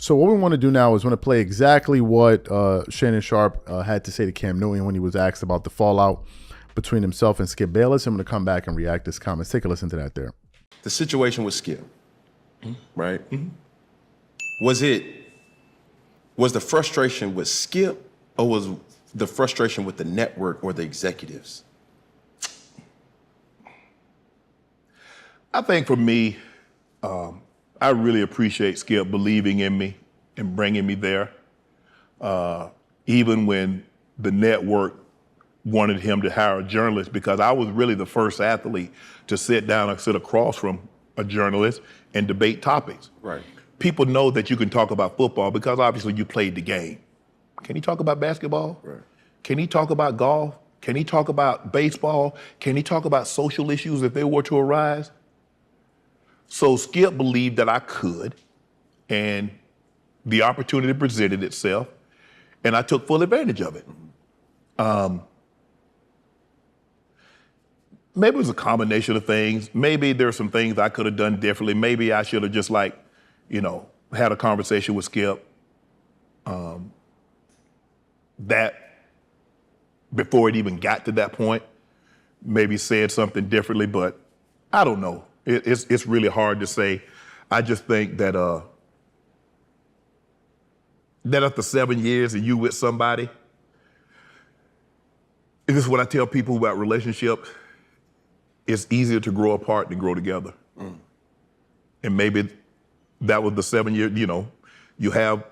So what we want to do now is want to play exactly what Shannon Sharpe had to say to Cam Newton when he was asked about the fallout between himself and Skip Bayless. I'm going to come back and react to his comments. Take a listen to that there. The situation with Skip, right? Was the frustration with Skip, or was the frustration with the network or the executives? I think for me, I really appreciate Skip believing in me and bringing me there. Even when the network wanted him to hire a journalist, because I was really the first athlete to sit down and sit across from a journalist and debate topics. Right. People know that you can talk about football because obviously you played the game. Can he talk about basketball? Right. Can he talk about golf? Can he talk about baseball? Can he talk about social issues if they were to arise? So Skip believed that I could, and the opportunity presented itself, and I took full advantage of it. Maybe it was a combination of things. Maybe there are some things I could have done differently. Maybe I should have just had a conversation with Skip that before it even got to that point, maybe said something differently, but I don't know. It's really hard to say. I just think that that after 7 years and you with somebody, this is what I tell people about relationships, it's easier to grow apart than grow together. And maybe that was the 7 year, you have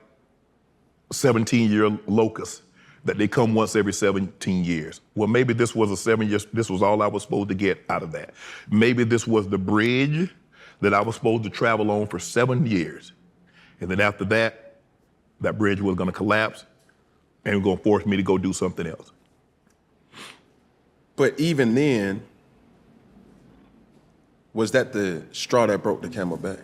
17-year locusts that they come once every 17 years. Well, maybe this was a 7 years, this was all I was supposed to get out of that. Maybe this was the bridge that I was supposed to travel on for 7 years. And then after that, that bridge was gonna collapse and it was gonna force me to go do something else. But even then, was that the straw that broke the camel back?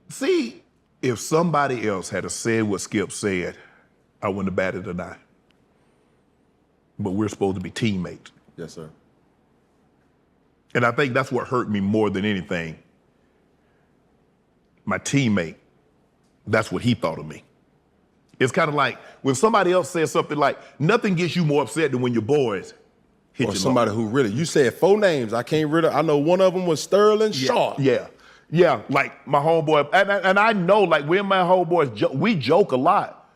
See, if somebody else had said what Skip said, I wouldn't have batted an eye. But we're supposed to be teammates. Yes, sir. And I think that's what hurt me more than anything. My teammate, that's what he thought of me. It's kind of like when somebody else says something like, nothing gets you more upset than when your boys hit Or you. somebody who really, you said 4 names, I know one of them was Sterling Sharpe. Yeah, like my homeboy, and I know, like, we and my homeboys, we joke a lot,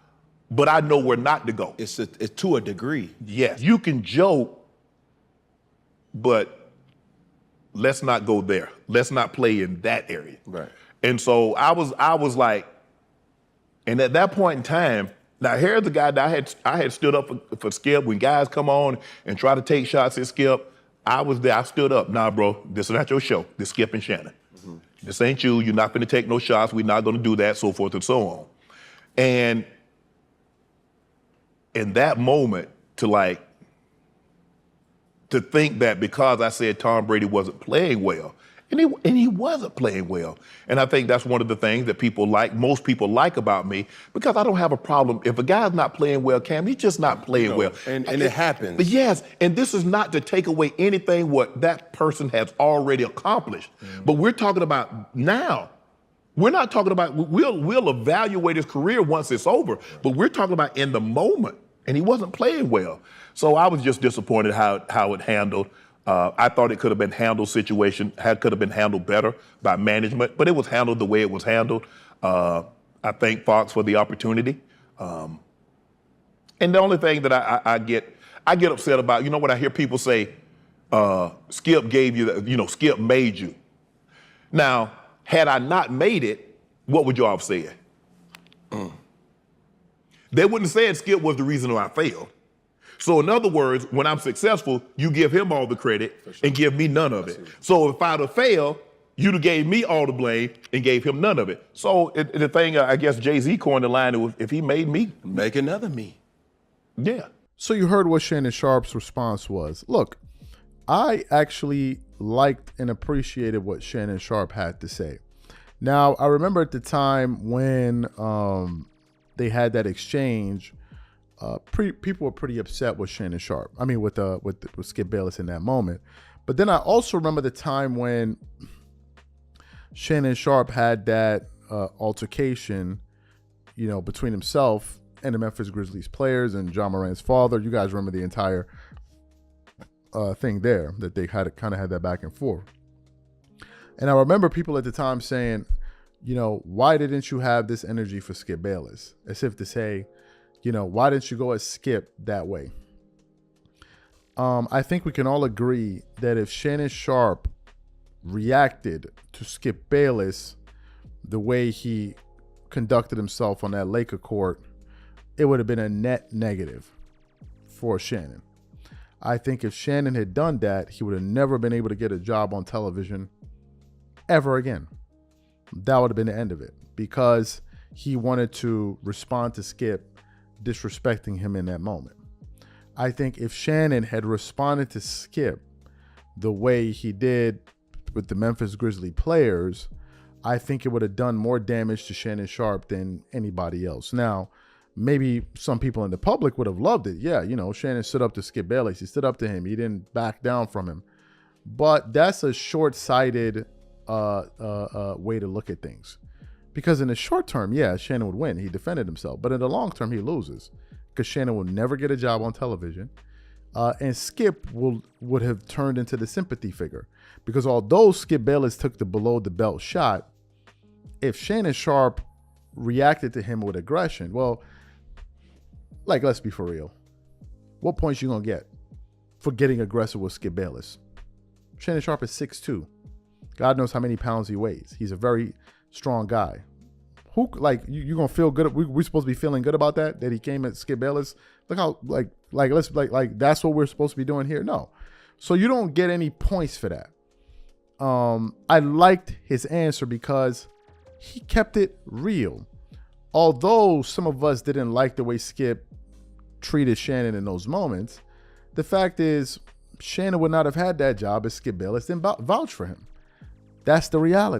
but I know where not to go. It's to a degree. Yes, you can joke, but let's not go there. Let's not play in that area. Right. And so I was like, and at that point in time, now here's the guy that I had stood up for Skip. When guys come on and try to take shots at Skip, I was there, I stood up. Nah, bro, this is not your show. This is Skip and Shannon. This ain't you. You're not gonna take no shots. We're not gonna do that, so forth and so on. And in that moment, to think that because I said Tom Brady wasn't playing well, and he wasn't playing well. And I think that's one of the things that most people like about me, because I don't have a problem. If a guy's not playing well, Cam, he's just not playing well. And it happens. Yes, and this is not to take away anything what that person has already accomplished. But we're talking about now. We're not talking about, we'll evaluate his career once it's over, but we're talking about in the moment, and he wasn't playing well. So I was just disappointed how it handled. I thought it could have been could have been handled better by management, but it was handled the way it was handled. I thank Fox for the opportunity. And the only thing that I get upset about, when I hear people say, Skip gave you, Skip made you. Now, had I not made it, what would y'all have said? They wouldn't have said Skip was the reason why I failed. So in other words, when I'm successful, you give him all the credit and give me none of it. So if I'd have failed, you'd have gave me all the blame and gave him none of it. So the thing, I guess Jay-Z coined the line, if he made me, make another me. Yeah. So you heard what Shannon Sharpe's response was. Look, I actually liked and appreciated what Shannon Sharpe had to say. Now, I remember at the time when they had that exchange, people were pretty upset with Shannon Sharpe. I mean, with Skip Bayless in that moment. But then I also remember the time when Shannon Sharpe had that altercation, between himself and the Memphis Grizzlies players and John Morant's father. You guys remember the entire thing there, that they had that back and forth. And I remember people at the time saying, why didn't you have this energy for Skip Bayless? As if to say, why didn't you go at Skip that way? I think we can all agree that if Shannon Sharpe reacted to Skip Bayless the way he conducted himself on that Laker court, it would have been a net negative for Shannon. I think if Shannon had done that, he would have never been able to get a job on television ever again. That would have been the end of it, because he wanted to respond to Skip disrespecting him in that moment. I think if Shannon had responded to Skip the way he did with the Memphis Grizzlies players, I think it would have done more damage to Shannon Sharpe than anybody else. Now, maybe some people in the public would have loved it. Yeah, Shannon stood up to Skip Bayless. He stood up to him. He didn't back down from him. But that's a short-sighted way to look at things. Because in the short term, yeah, Shannon would win. He defended himself. But in the long term, he loses. Because Shannon will never get a job on television. And Skip would have turned into the sympathy figure. Because although Skip Bayless took the below-the-belt shot, if Shannon Sharpe reacted to him with aggression, well, let's be for real. What points you going to get for getting aggressive with Skip Bayless? Shannon Sharpe is 6'2". God knows how many pounds he weighs. He's a very strong guy. Who, you gonna feel good? We're supposed to be feeling good about that he came at Skip Bayless. Look how that's what we're supposed to be doing here. No, so you don't get any points for that. I liked his answer because he kept it real. Although some of us didn't like the way Skip treated Shannon in those moments, the fact is Shannon would not have had that job if Skip Bayless didn't vouch for him. That's the reality.